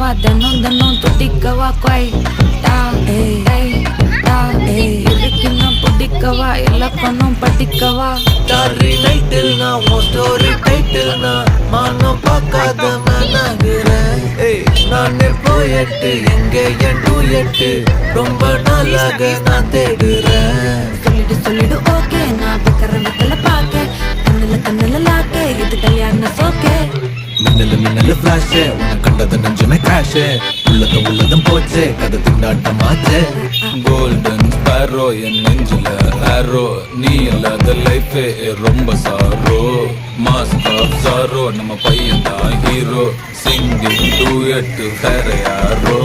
துடிக்கவா தினம் தினம் துடிக்கவா கொய்டா இருக்கணும் பிடிக்கவா இலக்கணம் படிக்கவா டாரி நைட்டில் நான் உன் ஸ்டோரி டைட்டில் நான் மானம் பார்க்காத மனாகிறேன். நான் போயட்டு எங்கே என் டூயட்டு ரொம்ப நாளாக நான் தேடுறேன். சொல்லிடு ஓகே நான் பக்கற வெத்தல பாக்க கண்ணுல லாக்கே இது கல்யாண சோக்கே மின்னலு ஃபிளாஷ் உன்னை கண்டது நெஞ்சுமே கிராஷ் உள்ளதும் போச்சே கதை திண்டாட்டமாச்சே. கோல்டன் ஸ்பேரோ என் நெஞ்சில ஆரோ நீ இல்லாத லைஃபே ரொம்ப சாரோ மாஸ்க் ஆஃப் சாரோ நம்ம பையன் தான் ஹீரோ சிங்கிங் டூயட் வேற யாரோ.